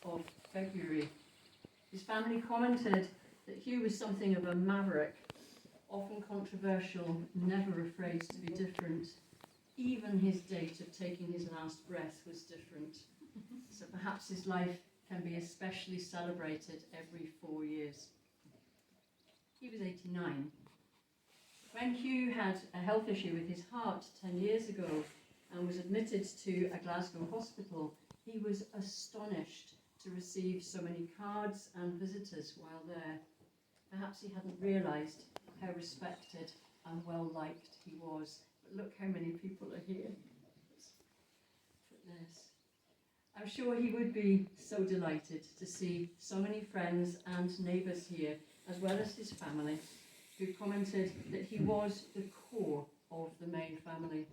of February. His family commented that Hugh was something of a maverick, often controversial, never afraid to be different. Even his date of taking his last breath was different. So perhaps his life can be especially celebrated every 4 years. He was 89. When Hugh had a health issue with his heart 10 years ago and was admitted to a Glasgow hospital, he was astonished to receive so many cards and visitors while there. Perhaps he hadn't realised how respected and well liked he was. But look how many people are here. I'm sure he would be so delighted to see so many friends and neighbours here, as well as his family, who commented that he was the core of the May family.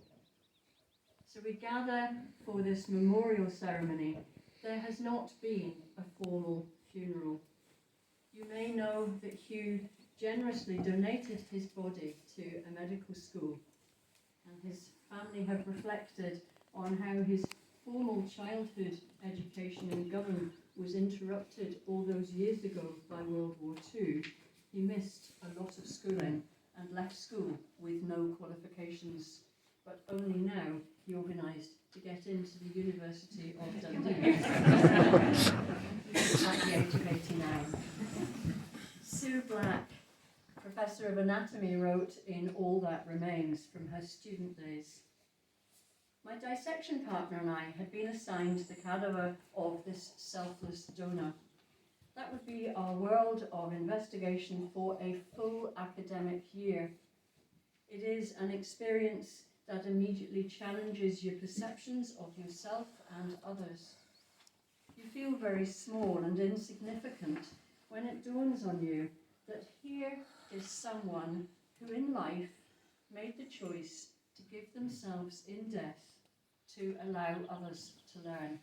So we gather for this memorial ceremony. There has not been a formal funeral. You may know that Hugh generously donated his body to a medical school, and his family have reflected on how his formal childhood education in Govan was interrupted all those years ago by World War II. He missed a lot of schooling and left school with no qualifications, but only now he organised to get into the University of Dundee at the age of 89. Sue Black, Professor of Anatomy, wrote in All That Remains from her student days, "My dissection partner and I had been assigned the cadaver of this selfless donor. That would be our world of investigation for a full academic year. It is an experience that immediately challenges your perceptions of yourself and others. You feel very small and insignificant when it dawns on you that here is someone who in life made the choice to give themselves in death to allow others to learn.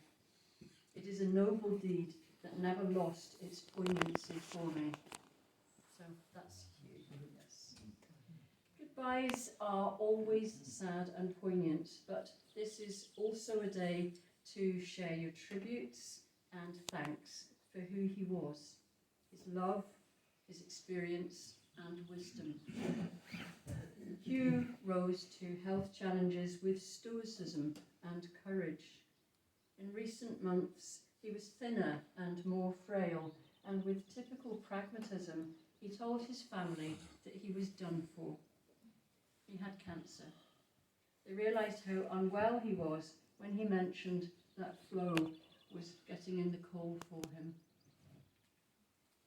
It is a noble deed that never lost its poignancy for me." So that's Hugh. Yes. Goodbyes are always sad and poignant, but this is also a day to share your tributes and thanks for who he was, his love, his experience and wisdom. Hugh rose to health challenges with stoicism and courage. In recent months, he was thinner and more frail, and with typical pragmatism, he told his family that he was done for. He had cancer. They realised how unwell he was when he mentioned that Flo was getting in the coal for him.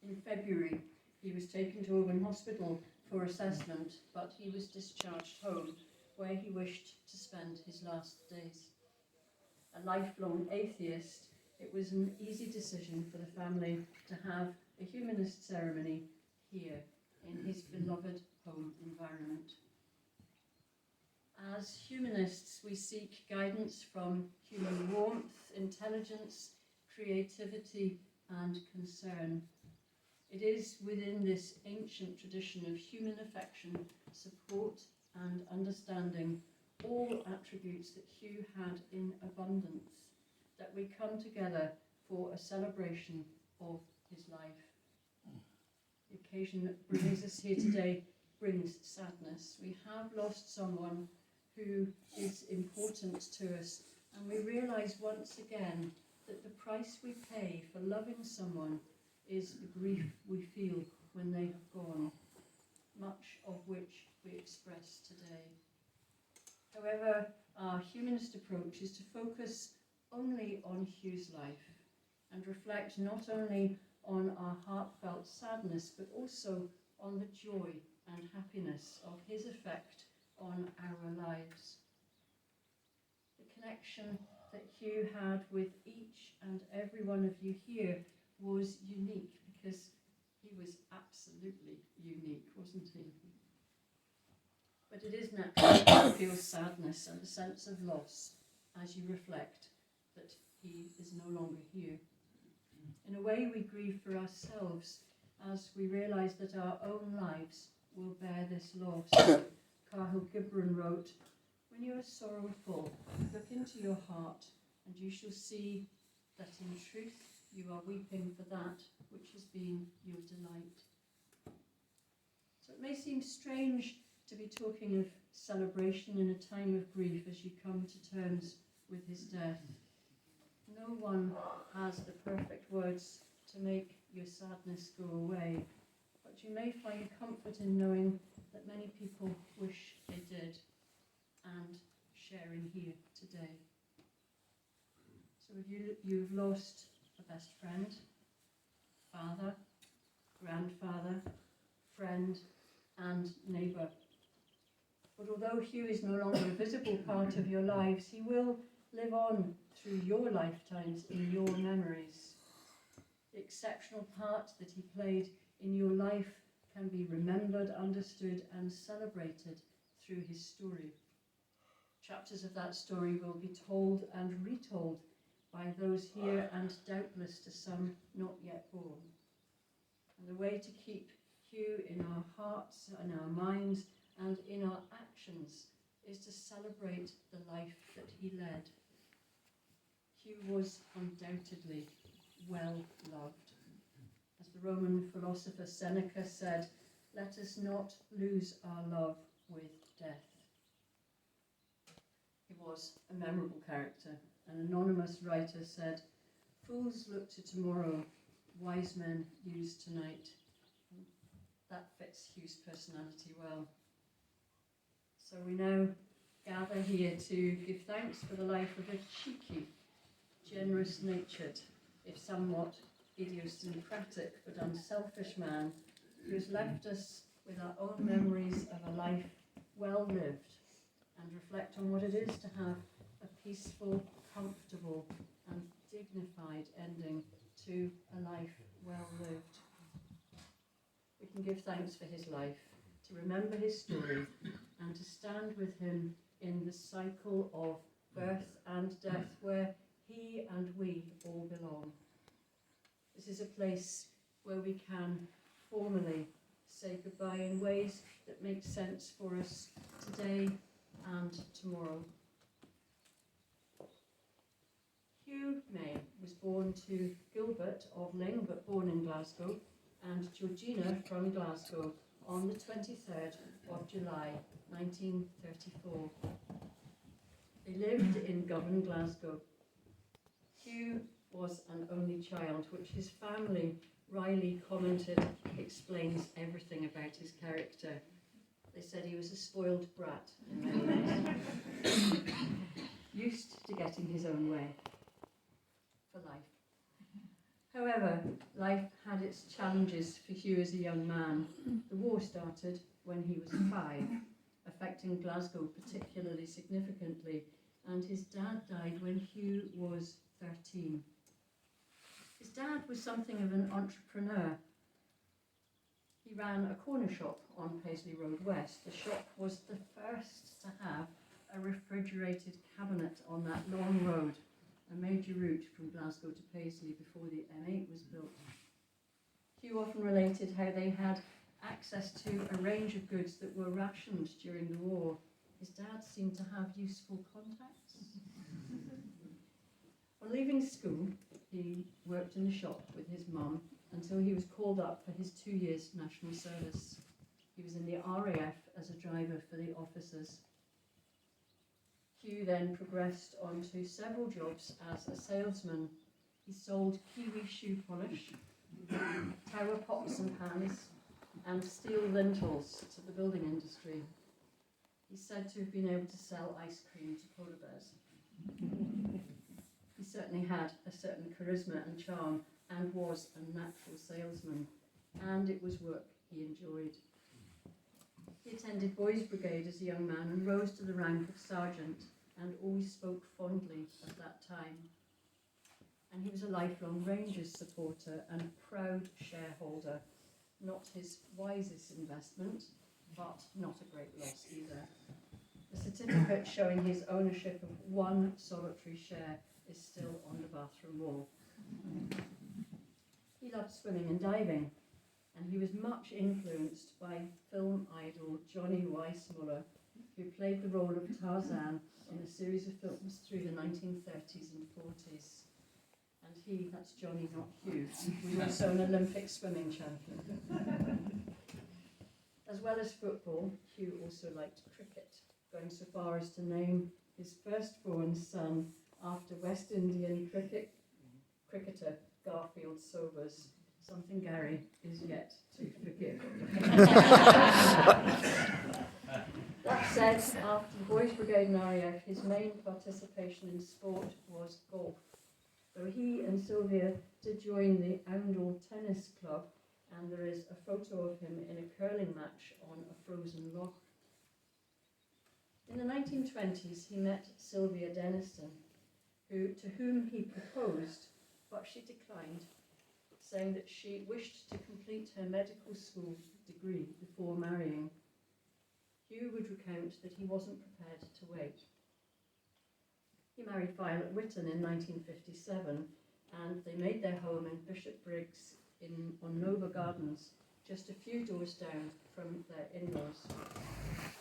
In February, he was taken to Oban Hospital for assessment, but he was discharged home, where he wished to spend his last days. A lifelong atheist, it was an easy decision for the family to have a humanist ceremony here in his beloved home environment. As humanists, we seek guidance from human warmth, intelligence, creativity, and concern. It is within this ancient tradition of human affection, support, and understanding, all attributes that Hugh had in abundance, that we come together for a celebration of his life. The occasion that brings us here today brings sadness. We have lost someone who is important to us, and we realise once again that the price we pay for loving someone is the grief we feel when they have gone, much of which we express today. However, our humanist approach is to focus only on Hugh's life and reflect not only on our heartfelt sadness, but also on the joy and happiness of his effect on our lives. The connection that Hugh had with each and every one of you here was unique, because he was absolutely unique, wasn't he? But it is natural to feel sadness and a sense of loss as you reflect that he is no longer here. In a way, we grieve for ourselves as we realise that our own lives will bear this loss. Cahill Gibran wrote, "When you are sorrowful, look into your heart, and you shall see that in truth you are weeping for that which has been your delight. So it may seem strange to be talking of celebration in a time of grief as you come to terms with his death. No one has the perfect words to make your sadness go away, but you may find comfort in knowing that many people wish they did, and sharing here today. So if you've lost a best friend, father, grandfather, friend, and neighbour. But although Hugh is no longer a visible part of your lives, he will live on through your lifetimes in your memories. The exceptional part that he played in your life can be remembered, understood, and celebrated through his story. Chapters of that story will be told and retold by those here and doubtless to some not yet born. And the way to keep Hugh in our hearts and our minds and in our actions is to celebrate the life that he led. Hugh was undoubtedly well loved. As the Roman philosopher Seneca said, "Let us not lose our love with death." He was a memorable character. An anonymous writer said, "Fools look to tomorrow, wise men use tonight." That fits Hugh's personality well. So we now gather here to give thanks for the life of a cheeky, generous-natured, if somewhat idiosyncratic but unselfish man who has left us with our own memories of a life well lived, and reflect on what it is to have a peaceful, comfortable and dignified ending to a life well lived. We can give thanks for his life, to remember his story, and to stand with him in the cycle of birth and death where he and we all belong. This is a place where we can formally say goodbye in ways that make sense for us today and tomorrow. Hugh May was born to Gilbert of Ling, but born in Glasgow, and Georgina from Glasgow on the 23rd of July 1934. They lived in Govan, Glasgow. Hugh was an only child, which his family wryly commented explains everything about his character. They said he was a spoiled brat in many ways, used to getting his own way for life. However, life had its challenges for Hugh as a young man. The war started when he was 5, affecting Glasgow particularly significantly, and his dad died when Hugh was 13. His dad was something of an entrepreneur. He ran a corner shop on Paisley Road West. The shop was the first to have a refrigerated cabinet on that long road, a major route from Glasgow to Paisley before the M8 was built. Hugh often related how they had access to a range of goods that were rationed during the war. His dad seemed to have useful contacts. On leaving school, he worked in the shop with his mum until he was called up for his 2 years national service. He was in the RAF as a driver for the officers. Hugh then progressed on to several jobs as a salesman. He sold kiwi shoe polish, tower pots and pans, and steel lintels to the building industry. He's said to have been able to sell ice cream to polar bears. He certainly had a certain charisma and charm and was a natural salesman, and it was work he enjoyed. He attended Boys' Brigade as a young man and rose to the rank of sergeant, and always spoke fondly of that time. And he was a lifelong Rangers supporter and proud shareholder. Not his wisest investment, but not a great loss either. The certificate showing his ownership of one solitary share is still on the bathroom wall. He loved swimming and diving, and he was much influenced by film idol Johnny Weissmuller, who played the role of Tarzan in a series of films through the 1930s and 40s. And And he, that's Johnny, not Hugh, was also an Olympic swimming champion. As well as football, Hugh also liked cricket, going so far as to name his firstborn son after West Indian cricketer Garfield Sobers, something Gary is yet to forgive. That said, after the Boys Brigade in RAF, his main participation in sport was golf, though he and Sylvia did join the Oundle Tennis Club, and there is a photo of him in a curling match on a frozen loch. In the 1920s, he met Sylvia Denniston, to whom he proposed, but she declined, saying that she wished to complete her medical school degree before marrying. Hugh would recount that he wasn't prepared to wait. He married Violet Whitton in 1957, and they made their home in Bishopbriggs on Nova Gardens, just a few doors down from their in-laws.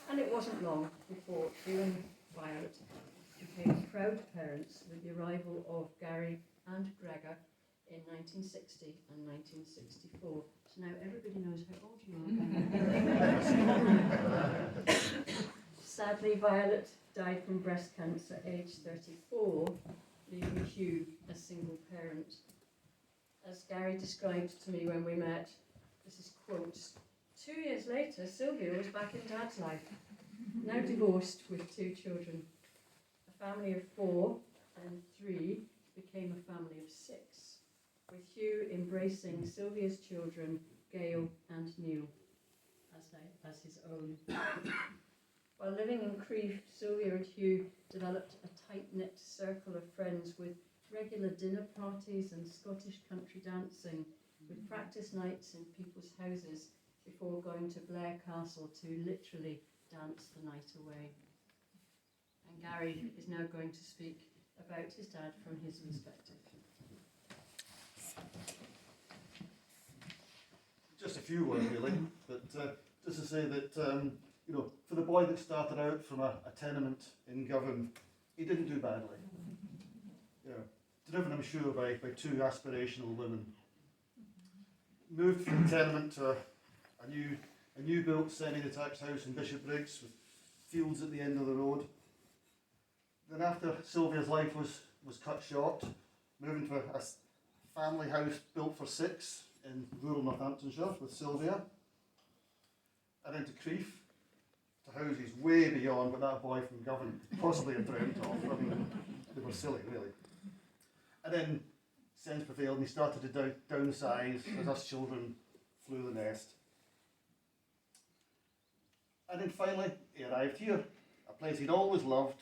And it wasn't long before Hugh and Violet became proud parents with the arrival of Gary and Gregor in 1960 and 1964. So now everybody knows how old you are. Sadly, Violet died from breast cancer aged 34, leaving Hugh a single parent. As Gary described to me when we met, this is quotes, 2 years later, Sylvia was back in Dad's life, now divorced with 2 children. A family of 4 and 3 became a family of 6, with Hugh embracing Sylvia's children, Gail and Neil, as his own. While living in Crieff, Sylvia and Hugh developed a tight-knit circle of friends with regular dinner parties and Scottish country dancing, with practice nights in people's houses before going to Blair Castle to literally dance the night away. And Gary is now going to speak about his dad from his perspective. Just a few words really, but just to say that for the boy that started out from a tenement in Govan, he didn't do badly. Driven, I'm sure, by 2 aspirational women. Moved from the tenement to a new built semi-detached house in Bishopbriggs with fields at the end of the road. Then after Sylvia's life was cut short, moving to a family house built for 6 in rural Northamptonshire with Sylvia, and into Crieff, to houses way beyond what that boy from Govan possibly had dreamt of. I mean, they were silly, really. And then sense prevailed and he started to downsize as us children flew the nest. And then finally he arrived here, a place he'd always loved,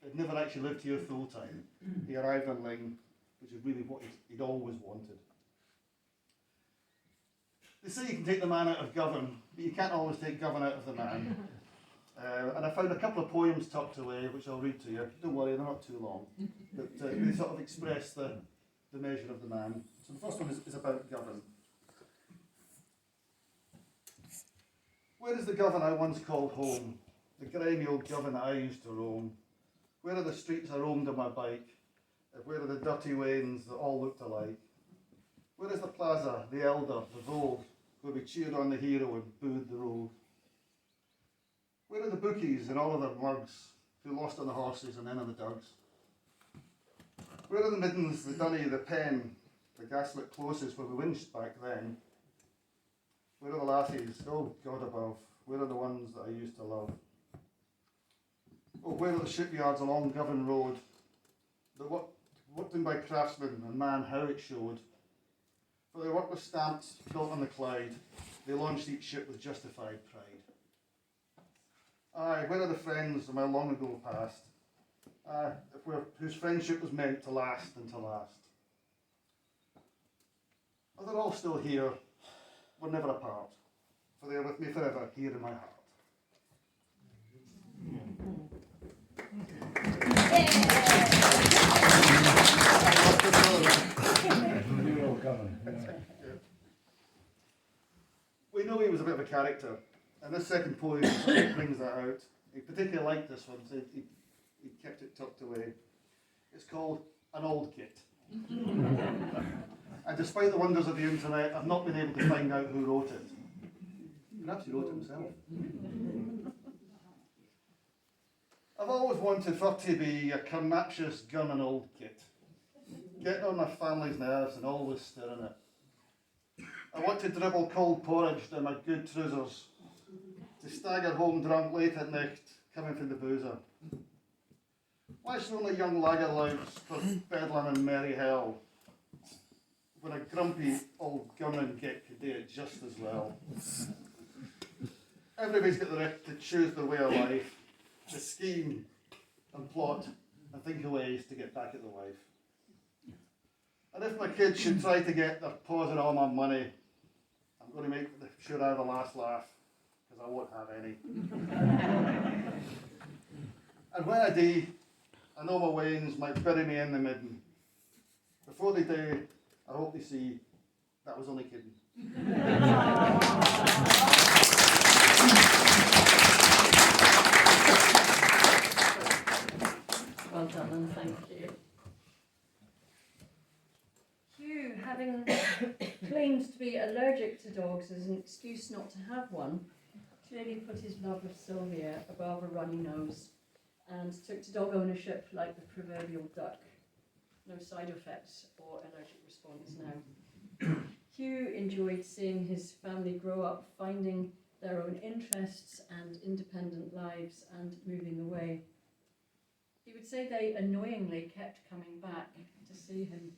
but never actually lived here full time. He arrived on Ling, which is really what he'd always wanted. They say you can take the man out of Govan, but you can't always take Govan out of the man. And I found a couple of poems tucked away, which I'll read to you. Don't worry, they're not too long. But they sort of express the measure of the man. So the first one is about Govan. Where is the Govan I once called home? The grimy old Govan I used to roam? Where are the streets I roamed on my bike? Where are the dirty wains that all looked alike? Where is the plaza, the elder, the vogue, where we cheered on the hero and booed the rogue? Where are the bookies and all of their mugs, who lost on the horses and then on the dugs? Where are the middens, the dunny, the pen, the gaslit closes where we winched back then? Where are the lassies, oh God above, where are the ones that I used to love? Oh, where are the shipyards along Govan Road, that worked in by craftsmen and man how it showed? For their work was stamps built on the Clyde, they launched each ship with justified pride. Aye, where are the friends of my long ago past? Whose friendship was meant to last and to last. Oh, they're all still here, we're never apart, for they are with me forever here in my heart. We know he was a bit of a character, and this second poem brings that out. He particularly liked this one, so he kept it tucked away. It's called An Old Git. And despite the wonders of the internet, I've not been able to find out who wrote it. Perhaps he wrote it himself. I've always wanted for to be a carnacious gun and old kit, getting on my family's nerves and always stirring it. I want to dribble cold porridge down my good trousers, to stagger home drunk late at night, coming from the boozer. Watch only young lager louds for bedlam and merry hell, when a grumpy old gunman git could do it just as well. Everybody's got the right to choose their way of life, to scheme and plot and think of ways to get back at the wife. And if my kids should try to get their paws on all my money, I'm going to make sure I have a last laugh, because I won't have any. And when I do, I know my wains might bury me in the midden. Before they do, I hope they see that was only kidding. Well done, and thank you. Hugh, having claimed to be allergic to dogs as an excuse not to have one, clearly put his love of Sylvia above a runny nose and took to dog ownership like the proverbial duck. No side effects or allergic response now. Hugh enjoyed seeing his family grow up, finding their own interests and independent lives and moving away. He would say they annoyingly kept coming back to see him.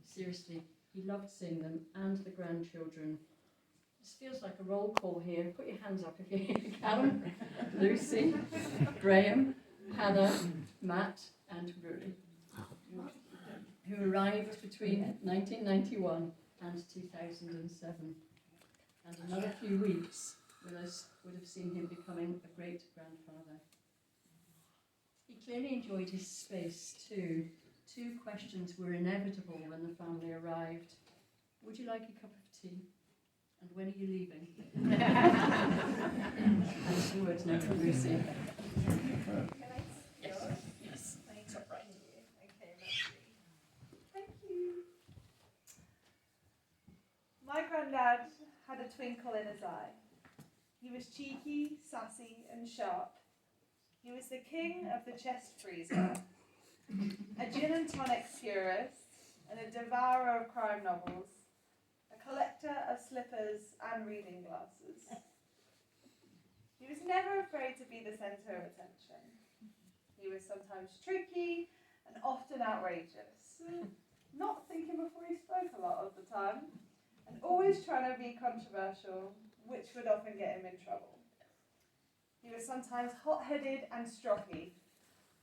Seriously, he loved seeing them and the grandchildren. This feels like a roll call here. Put your hands up if you can. Lucy, Graham, Hannah, Matt and Rory, who arrived between 1991 and 2007. And another few weeks with us would have seen him becoming a great-grandfather. He clearly enjoyed his space too. Two questions were inevitable when the family arrived. Would you like a cup of tea? And when are you leaving? And two words now from Lucy. Yes. Yes. Thank you. Okay, lovely. Thank you. My granddad had a twinkle in his eye. He was cheeky, sassy, and sharp. He was the king of the chest freezer, a gin and tonic purist, and a devourer of crime novels, a collector of slippers and reading glasses. He was never afraid to be the centre of attention. He was sometimes tricky and often outrageous, not thinking before he spoke a lot of the time, and always trying to be controversial, which would often get him in trouble. He was sometimes hot-headed and stroppy,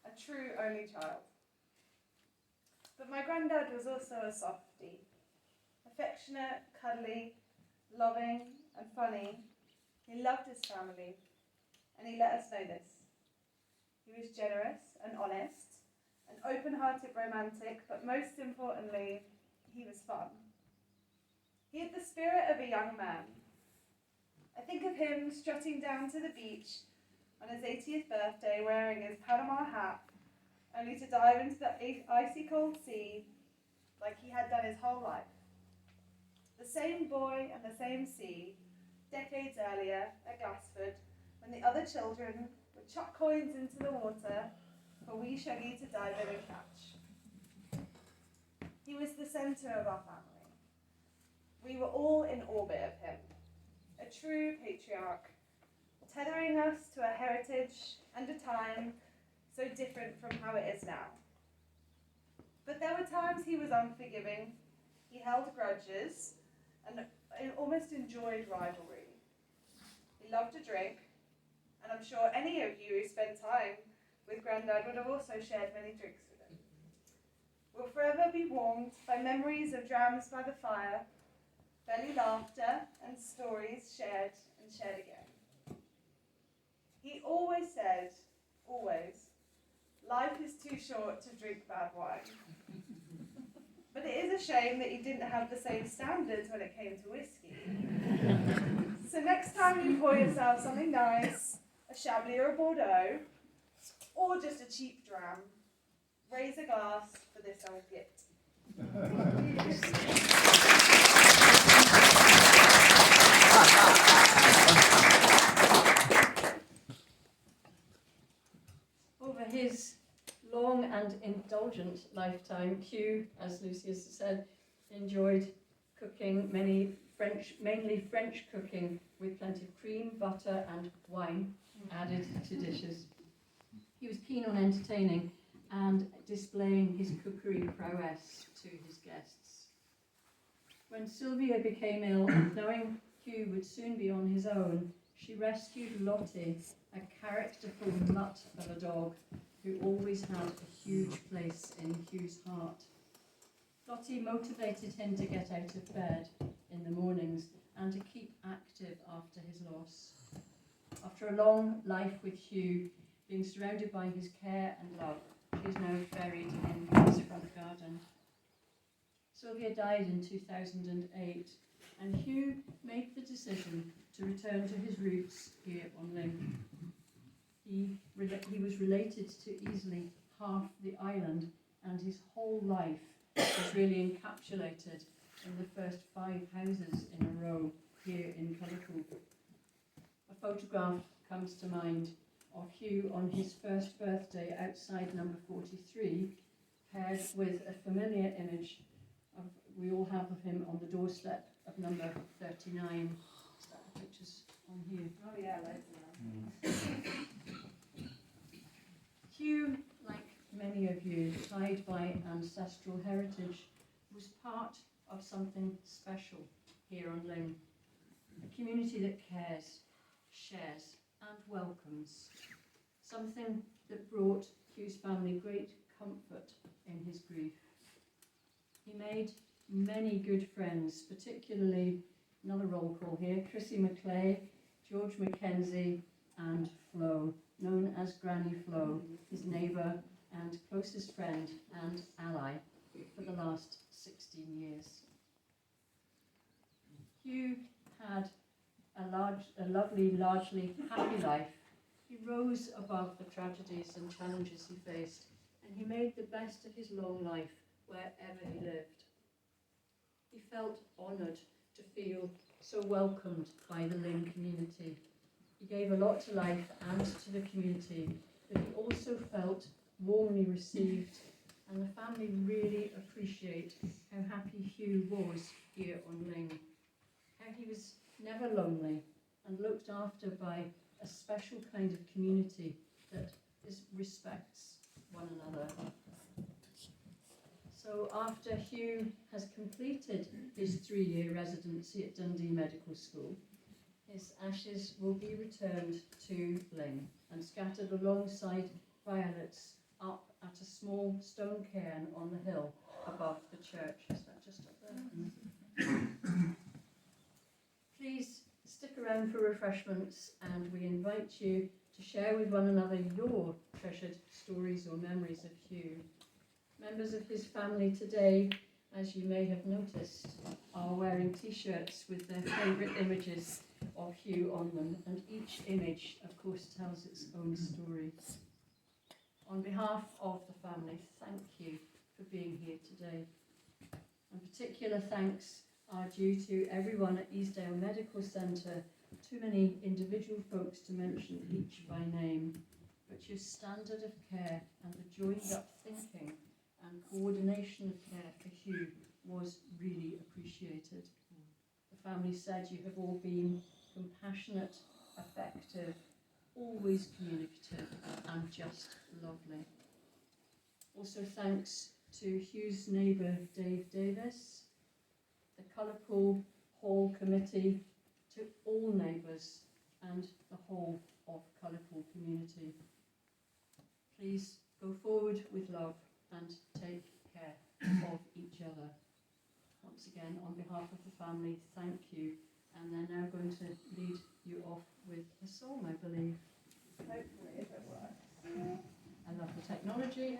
a true only child. But my granddad was also a softie, affectionate, cuddly, loving and funny. He loved his family, and he let us know this. He was generous and honest, an open-hearted romantic, but most importantly, he was fun. He had the spirit of a young man. I think of him strutting down to the beach on his 80th birthday wearing his Panama hat, only to dive into the icy cold sea like he had done his whole life. The same boy and the same sea, decades earlier at Glassford, when the other children would chuck coins into the water for wee Shaggy to dive in and catch. He was the centre of our family. We were all in orbit of him, a true patriarch, tethering us to a heritage and a time so different from how it is now. But there were times he was unforgiving, he held grudges, and almost enjoyed rivalry. He loved to drink, and I'm sure any of you who spent time with Grandad would have also shared many drinks with him. We'll forever be warmed by memories of drams by the fire, belly laughter, and stories shared and shared again. He always said, always, life is too short to drink bad wine. But it is a shame that you didn't have the same standards when it came to whiskey. So next time you pour yourself something nice, a Chablis or a Bordeaux, or just a cheap dram, raise a glass for this old git. Over his long and indulgent lifetime, Hugh, as Lucy has said, enjoyed cooking mainly French cooking with plenty of cream, butter and wine added to dishes. He was keen on entertaining and displaying his cookery prowess to his guests. When Sylvia became ill, knowing Hugh would soon be on his own, she rescued Lottie, a characterful mutt of a dog who always had a huge place in Hugh's heart. Lottie motivated him to get out of bed in the mornings and to keep active after his loss. After a long life with Hugh, being surrounded by his care and love, she is now buried in his front garden. Sylvia died in 2008, and Hugh made the decision to return to his roots here on Ling. He was related to easily half the island, and his whole life was really encapsulated in the first 5 houses in a row here in Calico. A photograph comes to mind of Hugh on his first birthday outside number 43, paired with a familiar image we all have of him on the doorstep of number 39. Is that the pictures on here? Oh yeah, loads of them. Hugh, like many of you, tied by ancestral heritage, was part of something special here on Ling. A community that cares, shares and welcomes. Something that brought Hugh's family great comfort in his grief. He made many good friends, particularly, another roll call here, Chrissy McClay, George Mackenzie and Flo, known as Granny Flo, his neighbour and closest friend and ally for the last 16 years. Hugh had a lovely, largely happy life. He rose above the tragedies and challenges he faced, and he made the best of his long life wherever he lived. He felt honoured to feel so welcomed by the Ling community. He gave a lot to life and to the community, but he also felt warmly received, and the family really appreciate how happy Hugh was here on Ling, how he was never lonely and looked after by a special kind of community that respects one another. So after Hugh has completed his 3-year residency at Dundee Medical School, his ashes will be returned to Ling and scattered alongside violets up at a small stone cairn on the hill above the church. Is that just up there? Please stick around for refreshments, and we invite you to share with one another your treasured stories or memories of Hugh. Members of his family today, as you may have noticed, are wearing t-shirts with their favourite images of Hugh on them, and each image, of course, tells its own story. On behalf of the family, thank you for being here today. And particular thanks are due to everyone at Easdale Medical Centre. Too many individual folks to mention each by name, but your standard of care and the joined up thinking and coordination of care for Hugh was really appreciated. The family said you have all been compassionate, effective, always communicative and just lovely. Also thanks to Hugh's neighbour Dave Davis, the Colourpool Hall Committee, to all neighbours and the whole of Colourpool community. Please go forward with love and take care of each other. Once again, on behalf of the family, thank you. And they're now going to lead you off with a song, I believe. Hopefully, if it works. I love the technology.